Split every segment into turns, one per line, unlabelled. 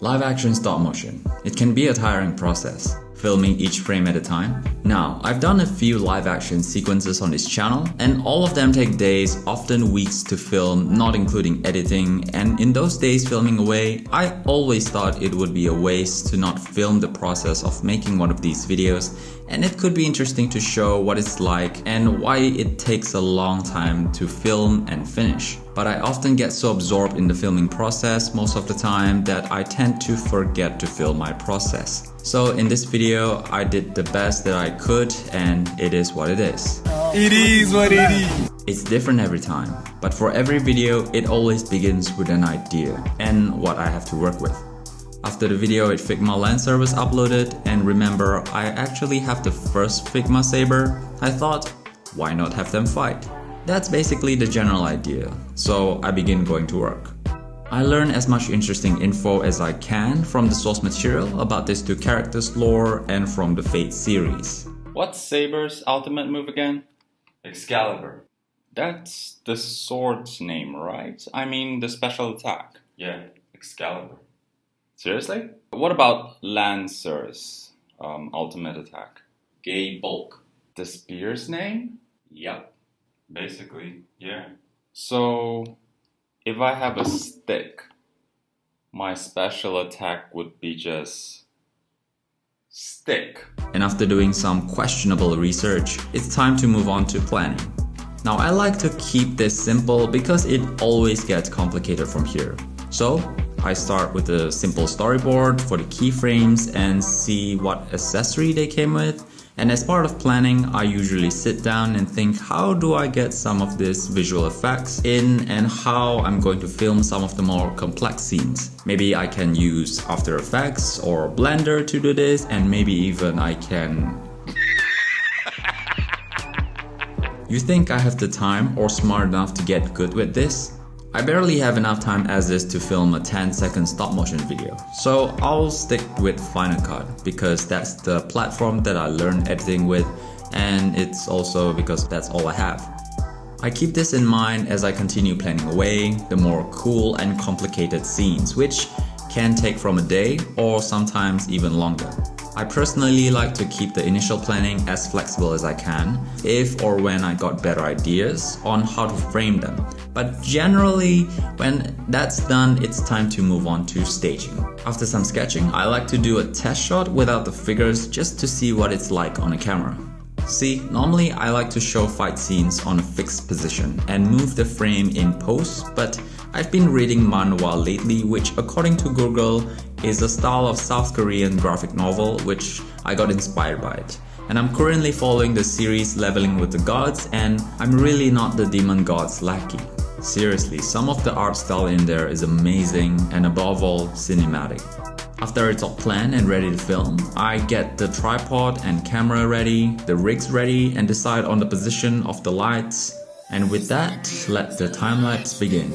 Live action stop motion. It can be a tiring process, filming each frame at a time. Now, I've done a few live action sequences on this channel, and all of them take days, often weeks to film, not including editing, and in those days filming away, I always thought it would be a waste to not film the process of making one of these videos, and it could be interesting to show what it's like and why it takes a long time to film and finish. But I often get so absorbed in the filming process most of the time that I tend to forget to film my process. So in this video, I did the best that I could, and it is what it is.
It is what it is.
It's different every time, but for every video, it always begins with an idea and what I have to work with. After the video at Figma Lenser was uploaded, and remember, I actually have the first Figma saber, I thought, why not have them fight? That's basically the general idea, so I begin going to work. I learn as much interesting info as I can from the source material about these two characters' lore and from the Fate series.
What's Saber's ultimate move again?
Excalibur.
That's the sword's name, right? I mean the special attack.
Yeah, Excalibur.
Seriously? What about Lancer's ultimate attack?
Gay Bulk.
The spear's name?
Yep. Basically, yeah.
So, if I have a stick, my special attack would be just stick.
And after doing some questionable research, it's time to move on to planning. Now, I like to keep this simple because it always gets complicated from here. So, I start with a simple storyboard for the keyframes and see what accessory they came with. And as part of planning, I usually sit down and think, how do I get some of these visual effects in and how I'm going to film some of the more complex scenes. Maybe I can use After Effects or Blender to do this, and maybe even I can... You think I have the time or smart enough to get good with this? I barely have enough time as is to film a 10-second stop motion video, so I'll stick with Final Cut because that's the platform that I learned editing with, and it's also because that's all I have. I keep this in mind as I continue planning away the more cool and complicated scenes, which can take from a day or sometimes even longer. I personally like to keep the initial planning as flexible as I can, if or when I got better ideas on how to frame them. But generally, when that's done, it's time to move on to staging. After some sketching, I like to do a test shot without the figures just to see what it's like on a camera. See, normally I like to show fight scenes on a fixed position and move the frame in post, but I've been reading manhwa lately, which according to Google is a style of South Korean graphic novel which I got inspired by it. And I'm currently following the series Leveling with the Gods, and I'm really not the demon gods lackey. Seriously, some of the art style in there is amazing and above all cinematic. After it's all planned and ready to film, I get the tripod and camera ready, the rigs ready, and decide on the position of the lights. And with that, let the time lapse begin.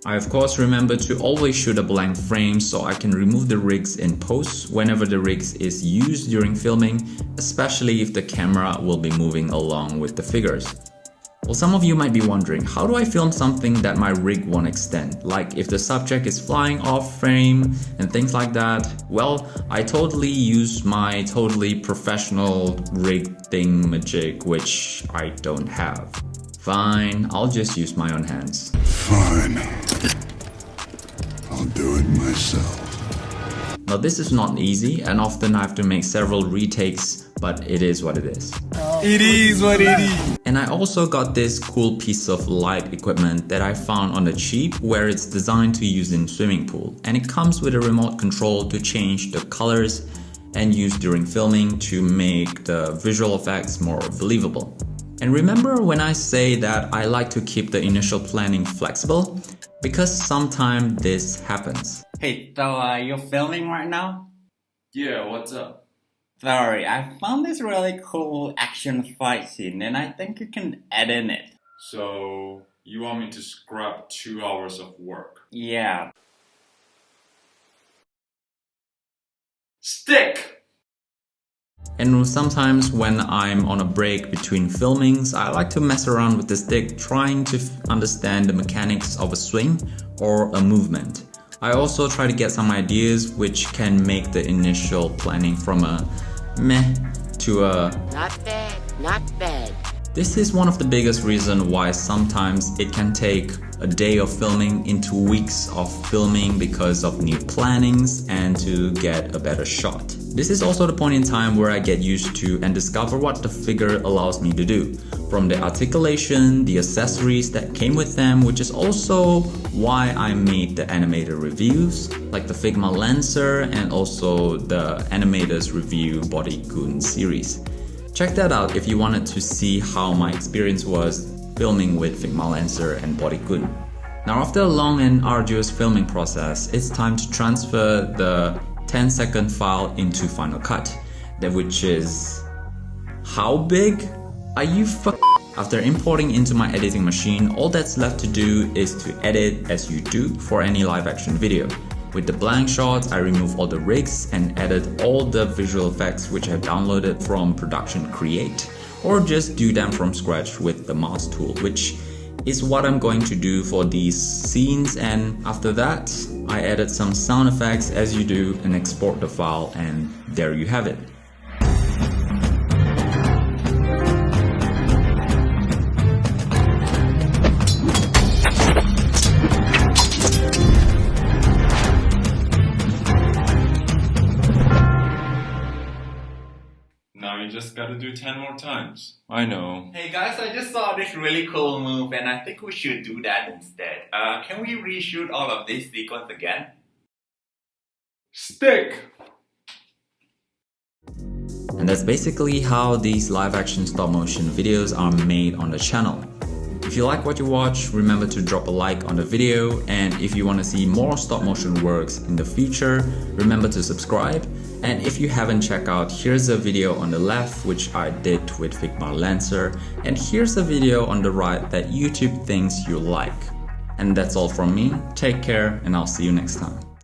I of course remember to always shoot a blank frame so I can remove the rigs in post whenever the rigs is used during filming, especially if the camera will be moving along with the figures. Well, some of you might be wondering, how do I film something that my rig won't extend? Like if the subject is flying off frame and things like that. Well, I totally use my totally professional rig thingamajig, which I don't have. Fine, I'll just use my own hands.
Fine. I'll do it myself.
Now this is not easy, and often I have to make several retakes, but it is what it is.
It is what it is.
And I also got this cool piece of light equipment that I found on the cheap, where it's designed to use in swimming pool, and it comes with a remote control to change the colors and use during filming to make the visual effects more believable. And remember when I say that I like to keep the initial planning flexible? Because sometimes this happens.
Hey, so you're filming right now?
Yeah, what's up?
Sorry, I found this really cool action fight scene and I think you can edit it.
So, you want me to scrap 2 hours of work?
Yeah.
Stick!
And sometimes when I'm on a break between filmings, I like to mess around with the stick, trying to understand the mechanics of a swing or a movement. I also try to get some ideas which can make the initial planning from a meh to a
not bad, not bad.
This is one of the biggest reasons why sometimes it can take a day of filming into weeks of filming because of new plannings and to get a better shot. This is also the point in time where I get used to and discover what the figure allows me to do. From the articulation, the accessories that came with them, which is also why I made the animator reviews, like the Figma Lancer and also the Animators Review Bodygoon series. Check that out if you wanted to see how my experience was filming with Figma Lancer and Bodygoon. Now after a long and arduous filming process, it's time to transfer the 10-second file into Final Cut, which is... how big? Are you After importing into my editing machine, all that's left to do is to edit as you do for any live action video. With the blank shots, I remove all the rigs and edit all the visual effects which I've downloaded from Production Create, or just do them from scratch with the mouse tool, which is what I'm going to do for these scenes. And after that, I edit some sound effects as you do and export the file, and there you have it.
Now you just gotta do 10 more times.
I know.
Hey guys, I just saw this really cool move and I think we should do that instead. Can we reshoot all of this sequence again?
Stick!
And that's basically how these live action stop motion videos are made on the channel. If you like what you watch, remember to drop a like on the video, and if you want to see more stop motion works in the future, remember to subscribe. And if you haven't checked out, here's a video on the left which I did with Figma Lancer, and here's a video on the right that YouTube thinks you like. And that's all from me. Take care, and I'll see you next time.